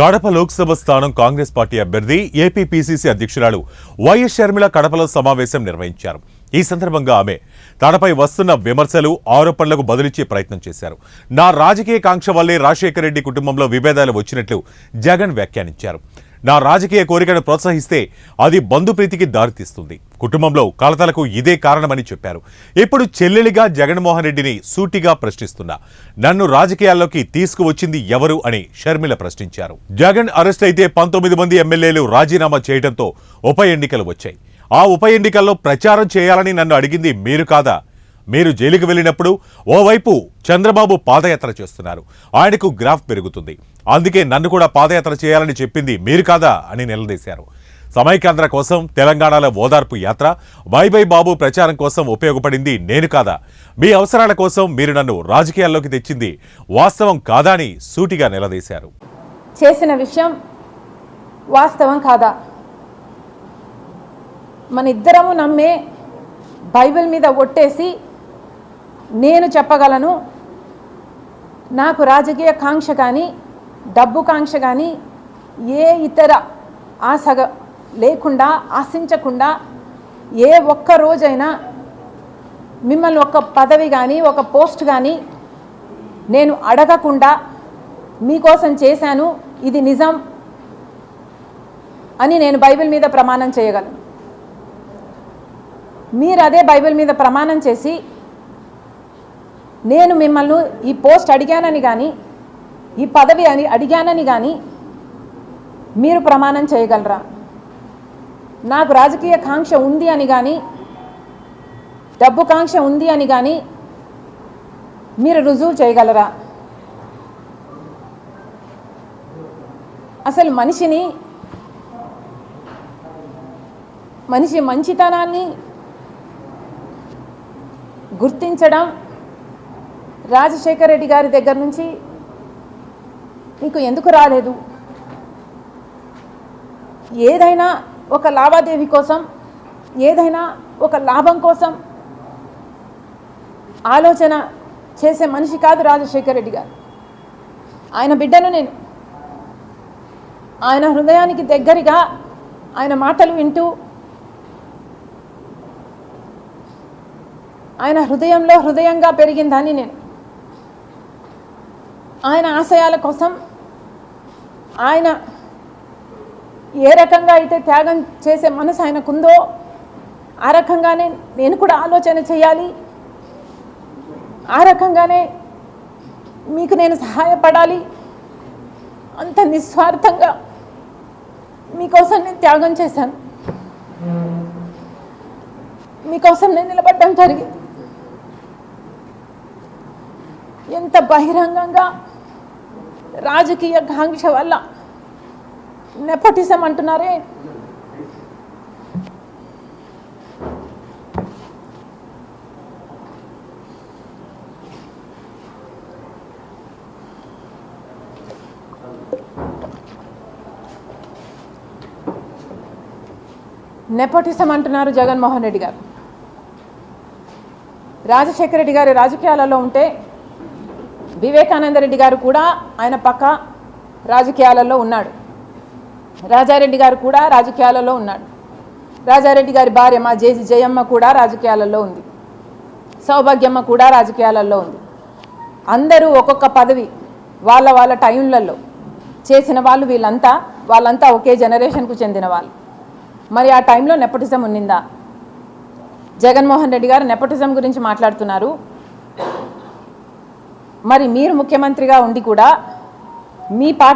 కడప లోక్సభ స్థానం కాంగ్రెస్ పార్టీ అభ్యర్థి AP PCC అధ్యక్షురాలు వైఎస్ షర్మిల కడపలో సమావేశం నిర్వహించారు. ఈ సందర్భంగా ఆమె తనపై వస్తున్న విమర్శలు, ఆరోపణలకు బదులిచ్చే ప్రయత్నం చేశారు. నా రాజకీయ కాంక్ష వల్లే రాజశేఖర రెడ్డి కుటుంబంలో విభేదాలు వచ్చినట్లు జగన్ వ్యాఖ్యానించారు. నా రాజకీయ కోరికను ప్రోత్సహిస్తే అది బంధుప్రీతికి దారితీస్తుంది. కుటుంబంలో కలతలకు ఇదే కారణమని చెప్పారు. ఇప్పుడు చెల్లెలిగా జగన్మోహన్ రెడ్డిని సూటిగా ప్రశ్నిస్తున్నా, నన్ను రాజకీయాల్లోకి తీసుకువచ్చింది ఎవరు అని షర్మిల ప్రశ్నించారు. జగన్ అరెస్ట్ అయితే 19 మంది ఎమ్మెల్యేలు రాజీనామా చేయడంతో ఉప ఎన్నికలు వచ్చాయి. ఆ ఉప ఎన్నికల్లో ప్రచారం చేయాలని నన్ను అడిగింది మీరు కాదా? మీరు జైలుకు వెళ్ళినప్పుడు ఓవైపు చంద్రబాబు పాదయాత్ర చేస్తున్నారు, ఆయనకు గ్రాఫ్ పెరుగుతుంది. అందుకే నన్ను కూడా పాదయాత్ర చేయాలని చెప్పింది మీరు కాదా అని నిలదీశారు. సమైక్యాంధ్ర కోసం తెలంగాణలో ఓదార్పు యాత్ర, బై బై బాబు ప్రచారం కోసం ఉపయోగపడింది నేను కాదా? మీ అవసరాల కోసం మీరు నన్ను రాజకీయాల్లోకి తెచ్చింది వాస్తవం కాదా అని సూటిగా నిలదీశారు. చేసిన విషయం వాస్తవం కాదా? మన ఇద్దరము నమ్మే బైబిల్ మీద ఒట్టేసి నేను చెప్పగలను, నాకు రాజకీయ కాంక్ష కానీ డబ్బు కాంక్ష కానీ ఏ ఇతర ఆశ లేకుండా, ఆశించకుండా ఏ ఒక్క రోజైనా మిమ్మల్ని ఒక పదవి కానీ ఒక పోస్ట్ కానీ నేను అడగకుండా మీకోసం చేశాను, ఇది నిజం అని నేను బైబిల్ మీద ప్రమాణం చేయగలను. మీరు అదే బైబిల్ మీద ప్రమాణం చేసి నేను మిమ్మల్ని ఈ పోస్ట్ అడిగానని కానీ ఈ పదవి అని అడిగానని కానీ మీరు ప్రమాణం చేయగలరా? నాకు రాజకీయ కాంక్ష ఉంది అని కానీ డబ్బు కాంక్ష ఉంది అని కానీ మీరు రుజువు చేయగలరా? అసలు మనిషి మంచితనాన్ని గుర్తించడం రాజశేఖర రెడ్డి గారి దగ్గర నుంచి మీకు ఎందుకు రాలేదు? ఏదైనా ఒక లావాదేవీ కోసం, ఏదైనా ఒక లాభం కోసం ఆలోచన చేసే మనిషి కాదు రాజశేఖర రెడ్డి గారు. ఆయన బిడ్డను నేను. ఆయన హృదయానికి దగ్గరగా ఆయన మాటలు వింటూ, ఆయన హృదయంలో హృదయంగా పెరిగిందని నేను. ఆయన ఆశయాల కోసం ఆయన ఏ రకంగా అయితే త్యాగం చేసే మనసు ఆయనకుందో ఆ రకంగానే నేను కూడా ఆలోచన చేయాలి, ఆ రకంగానే మీకు నేను సహాయపడాలి. అంత నిస్వార్థంగా మీకోసం నేను త్యాగం చేశాను, మీకోసం నేను నిలబడడం జరిగింది. ఎంత బహిరంగంగా రాజకీయ కాంక్ష వల్ల నెపోటిజం అంటున్నారే, నెపోటిజం అంటున్నారు జగన్మోహన్ రెడ్డి గారు. రాజశేఖర రెడ్డి గారి రాజకీయాలలో ఉంటే వివేకానంద రెడ్డి గారు కూడా ఆయన పక్క రాజకీయాలలో ఉన్నాడు. రాజారెడ్డి గారు కూడా రాజకీయాలలో ఉన్నాడు. రాజారెడ్డి గారి భార్య మా జేజీ జయమ్మ కూడా రాజకీయాలలో ఉంది. సౌభాగ్యమ్మ కూడా రాజకీయాలలో ఉంది. అందరూ ఒక్కొక్క పదవి వాళ్ళ వాళ్ళ టైంలలో చేసిన వాళ్ళు. వాళ్ళంతా ఒకే జనరేషన్కు చెందిన వాళ్ళు. మరి ఆ టైంలో నెపోటిజం ఉన్నిందా? జగన్మోహన్ రెడ్డి గారు నెపోటిజం గురించి మాట్లాడుతున్నారు. మరి మీరు ముఖ్యమంత్రిగా ఉండి కూడా మీ పార్టీ